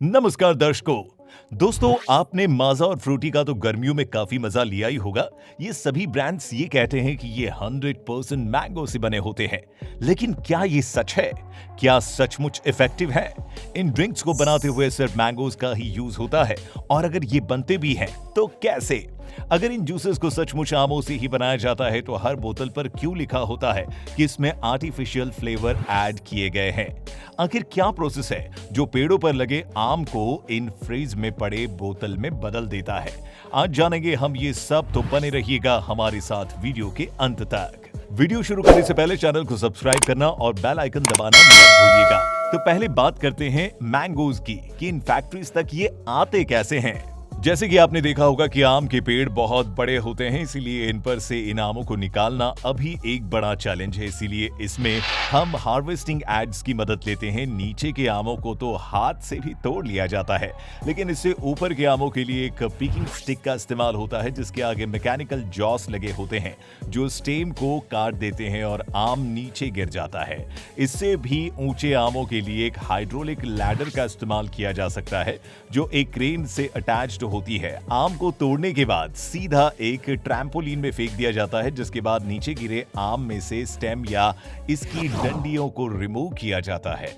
नमस्कार दर्शकों। दोस्तों, आपने माजा और फ्रूटी का तो गर्मियों में काफी मजा लिया ही होगा। ये सभी ब्रांड्स ये कहते हैं कि ये 100% मैंगो से बने होते हैं, लेकिन क्या ये सच है? क्या सचमुच इफेक्टिव है? इन ड्रिंक्स को बनाते हुए सिर्फ मैंगोज का ही यूज होता है, और अगर ये बनते भी हैं तो कैसे? अगर इन जूसेस को सचमुच आमों से ही बनाया जाता है तो हर बोतल पर क्यों लिखा होता है कि इसमें आर्टिफिशियल फ्लेवर ऐड किए गए हैं? आखिर क्या प्रोसेस है जो पेड़ों पर लगे आम को इन फ्रीज में पड़े बोतल में बदल देता है? आज जानेंगे हम ये सब, तो बने रहिएगा हमारे साथ वीडियो के अंत तक। वीडियो शुरू करने से पहले चैनल को सब्सक्राइब करना और बेल आइकन दबाना मत भूलिएगा। तो पहले बात करते हैं मैंगोज की कि इन फैक्ट्रीज तक ये आते कैसे हैं। जैसे कि आपने देखा होगा कि आम के पेड़ बहुत बड़े होते हैं, इसीलिए इन पर से इन आमों को निकालना अभी एक बड़ा चैलेंज है। इसीलिए इसमें हम हार्वेस्टिंग एड्स की मदद लेते हैं। नीचे के आमों को तो हाथ से भी तोड़ लिया जाता है, लेकिन इससे ऊपर के आमों के लिए एक पिकिंग स्टिक का इस्तेमाल होता है, जिसके आगे मैकेनिकल जॉस लगे होते हैं जो स्टेम को काट देते हैं और आम नीचे गिर जाता है। इससे भी ऊंचे आमों के लिए एक हाइड्रोलिक लैडर का इस्तेमाल किया जा सकता है, जो एक क्रेन से अटैच्ड होती है। आम को तोड़ने के बाद सीधा एक ट्रैम्पोलिन में फेंक दिया जाता है, जिसके बाद नीचे गिरे आम में से स्टेम या इसकी डंडियों को रिमूव किया जाता है।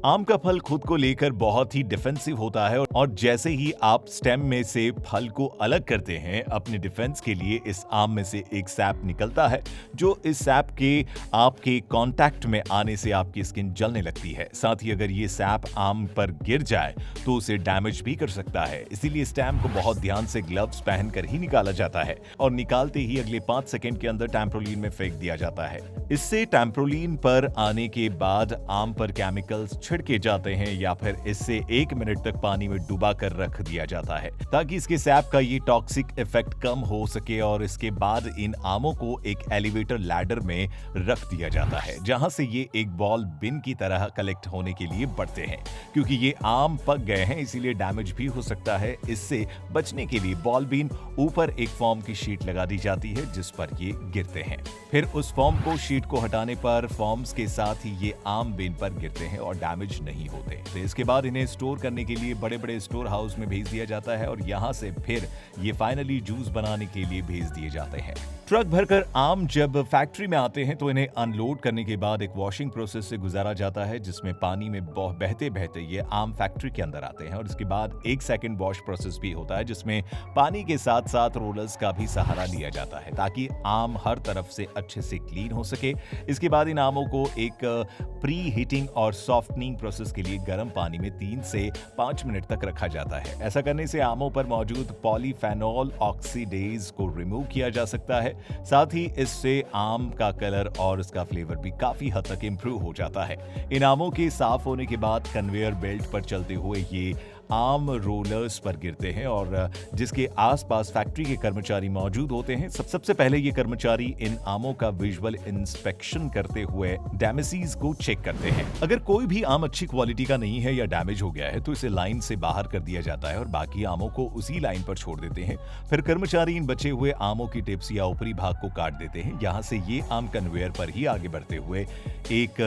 आम का फल खुद को लेकर बहुत ही डिफेंसिव होता है, और जैसे ही आप स्टेम में से फल को अलग करते हैं, अपने डिफेंस के लिए इस आम में से एक सैप निकलता है, जो इस सैप के आपके कांटेक्ट में आने से आपकी स्किन जलने लगती है। साथ ही अगर ये सैप आम पर गिर जाए तो उसे डैमेज भी कर सकता है। इसीलिए स्टेम को बहुत ध्यान से ग्लव्स पहनकर ही निकाला जाता है, और निकालते ही अगले 5 सेकंड के अंदर टैम्पोलिन में फेंक दिया जाता है। इससे टैम्पोलिन पर आने के बाद आम पर केमिकल्स छिड़के जाते हैं, या फिर इससे 1 मिनट तक पानी में डुबा कर रख दिया जाता है, ताकि इसके सैप का ये टॉक्सिक इफेक्ट कम हो सके। और इसके बाद इन आमों को एक एलिवेटर लैडर में रख दिया जाता है, जहां से ये एक बॉल बिन की तरह कलेक्ट होने के लिए बढ़ते हैं। क्योंकि ये आम पक गए हैं, इसीलिए डैमेज भी हो सकता है। इससे बचने के लिए बॉल बिन ऊपर एक फोम की शीट लगा दी जाती है, जिस पर ये गिरते हैं। फिर उस फोम को शीट को हटाने पर फॉर्म्स के साथ ही ये आम बिन पर गिरते हैं और डैमेज नहीं होते। तो इसके बाद इन्हें स्टोर करने के लिए बड़े बड़े स्टोर हाउस में भेज दिया जाता है, और यहाँ से फिर ये फाइनली जूस बनाने के लिए भेज दिए जाते हैं। ट्रक भरकर आम जब फैक्ट्री में आते हैं तो इन्हें अनलोड करने के बाद एक वॉशिंग प्रोसेस से गुजारा जाता है, जिसमें पानी में बहते बहते ये आम फैक्ट्री के अंदर आते हैं। और इसके बाद 1 सेकंड वॉश प्रोसेस भी होता है, जिसमें पानी के साथ साथ रोलर्स का भी सहारा लिया जाता है, ताकि आम हर तरफ से अच्छे से क्लीन हो सके। इसके बाद इन आमों को एक प्री हीटिंग और सॉफ्टनिंग प्रोसेस के लिए गर्म पानी में 3 से 5 मिनट तक रखा जाता है। ऐसा करने से आमों पर मौजूद पॉलीफेनॉल ऑक्सीडेज को रिमूव किया जा सकता है। साथ ही इससे आम का कलर और उसका फ्लेवर भी काफी हद तक इंप्रूव हो जाता है। इन आमों के साफ होने के बाद कन्वेयर बेल्ट पर चलते हुए ये आम रोलर्स पर गिरते हैं, और जिसके आसपास फैक्ट्री के कर्मचारी मौजूद होते हैं। सबसे पहले ये कर्मचारी इन आमों का विजुअल इंस्पेक्शन करते हुए डैमेसीज को चेक करते हैं। अगर कोई भी आम अच्छी क्वालिटी का नहीं है या डैमेज हो गया है तो इसे लाइन से बाहर कर दिया जाता है, और बाकी आमों को उसी लाइन पर छोड़ देते हैं। फिर कर्मचारी इन बचे हुए आमों की टिप्स या ऊपरी भाग को काट देते हैं। यहाँ से ये आम कन्वेयर पर ही आगे बढ़ते हुए एक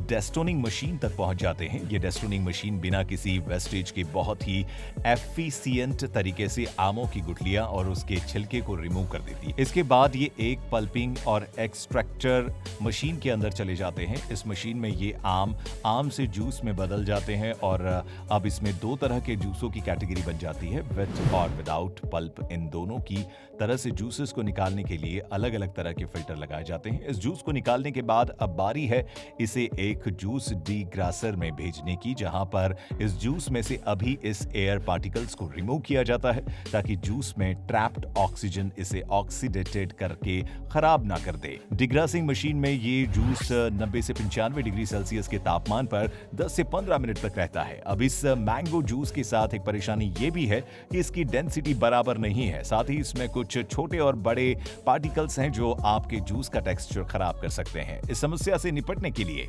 डेस्टोनिंग मशीन तक पहुंच जाते हैं। ये डेस्टोनिंग मशीन बिना किसी वेस्टेज के बहुत ही एफिशिएंट तरीके से आमों की गुठलियां और उसके छिलके को रिमूव कर देती है। इसके बाद ये एक पल्पिंग और एक्सट्रैक्टर मशीन के अंदर चले जाते हैं। इस मशीन में ये आम से जूस में बदल जाते हैं, और अब इसमें 2 तरह के जूसों की कैटेगरी बन जाती है, विद और विदाउट पल्प। इन दोनों की तरह से जूसेस को निकालने के लिए अलग अलग तरह के फिल्टर लगाए जाते हैं। इस जूस को निकालने के बाद अब बारी है इसे एक जूस डिग्रासर में भेजने की, जहां पर इस जूस में से अभी इस एयर पार्टिकल्स को रिमूव किया जाता है, ताकि जूस में ट्रैप्ड ऑक्सीजन इसे ऑक्सीडेटेड करके खराब ना कर दे। डिग्रासिंग मशीन में ये जूस 90 से 95 डिग्री सेल्सियस के तापमान पर 10 से 15 मिनट तक रहता है। अब इस मैंगो जूस के साथ एक परेशानी ये भी है कि इसकी डेंसिटी बराबर नहीं है। साथ ही इसमें कुछ छोटे और बड़े पार्टिकल्स हैं जो आपके जूस का टेक्सचर खराब कर सकते हैं। इस समस्या से निपटने के लिए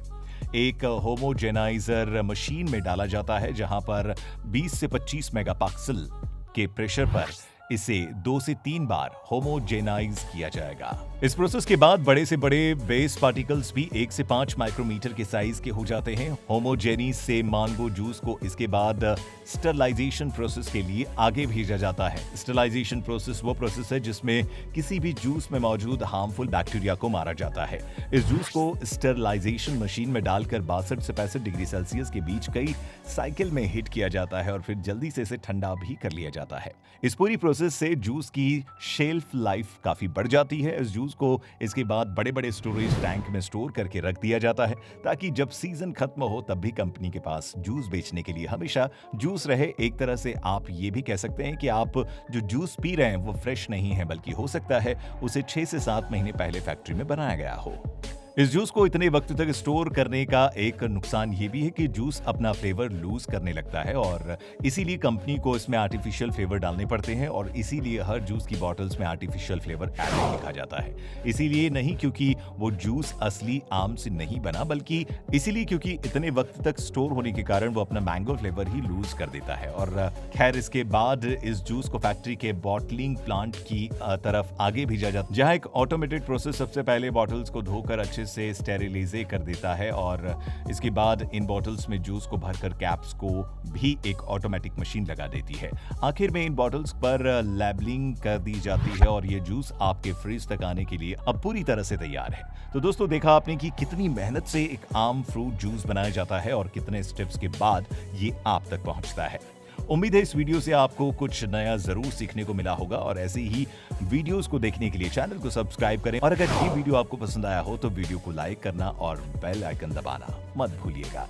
एक होमोजेनाइजर मशीन में डाला जाता है, जहां पर 20 से 25 मेगापास्कल के प्रेशर पर इसे 2 से 3 बार होमोजेनाइज किया जाएगा। इस प्रोसेस के बाद बड़े से बड़े बेस पार्टिकल्स भी 1 से 5 माइक्रोमीटर के साइज के हो जाते हैं। होमोजेनीज से मैंगो जूस को इसके बाद स्टरलाइजेशन प्रोसेस के लिए आगे भेजा जाता है। स्टरलाइजेशन प्रोसेस वो प्रोसेस है जिसमें किसी भी जूस में मौजूद हार्मफुल बैक्टीरिया को मारा जाता है। इस जूस को स्टरलाइजेशन मशीन में डालकर 62 से 65 डिग्री सेल्सियस के बीच कई साइकिल में हीट किया जाता है और फिर जल्दी से इसे ठंडा भी कर लिया जाता है। इस पूरी प्रोसेस से जूस की शेल्फ लाइफ काफी बढ़ जाती है। इस जूस को इसके बाद बड़े बड़े स्टोरेज टैंक में स्टोर करके रख दिया जाता है ताकि जब सीजन खत्म हो तब भी कंपनी के पास जूस बेचने के लिए हमेशा जूस रहे। एक तरह से आप ये भी कह सकते हैं कि आप जो जूस पी रहे हैं वो फ्रेश नहीं है, बल्कि हो सकता है उसे 6 से 7 महीने पहले फैक्ट्री में बनाया गया हो। इस जूस को इतने वक्त तक स्टोर करने का एक नुकसान ये भी है कि जूस अपना फ्लेवर लूज करने लगता है और इसीलिए कंपनी को इसमें आर्टिफिशियल फ्लेवर डालने पड़ते हैं और इसीलिए हर जूस की बॉटल्स में आर्टिफिशियल फ्लेवर ऐड लिखा जाता है। इसीलिए नहीं क्योंकि वो जूस असली आम से नहीं बना, बल्कि इसीलिए क्योंकि इतने वक्त तक स्टोर होने के कारण वो अपना मैंगो फ्लेवर ही लूज कर देता है। और खैर, इसके बाद इस जूस को फैक्ट्री के बॉटलिंग प्लांट की तरफ आगे भेजा जाता है, जहाँ एक ऑटोमेटेड प्रोसेस सबसे पहले बॉटल्स को धोकर अच्छे से स्टेरिलाइज कर देता है और इसके बाद इन बॉटल्स में जूस को भरकर कैप्स को भी एक ऑटोमेटिक मशीन लगा देती है। आखिर में इन बॉटल्स पर लेबलिंग कर दी जाती है और ये जूस आपके फ्रिज तक आने के लिए अब पूरी तरह से तैयार है। तो दोस्तों, देखा आपने कि कितनी मेहनत से एक आम फ्रूट जूस बनाया जाता है और कितने स्टेप्स के बाद ये आप तक पहुंचता है। उम्मीद है इस वीडियो से आपको कुछ नया जरूर सीखने को मिला होगा और ऐसे ही वीडियोस को देखने के लिए चैनल को सब्सक्राइब करें और अगर ये वीडियो आपको पसंद आया हो तो वीडियो को लाइक करना और बेल आइकन दबाना मत भूलिएगा।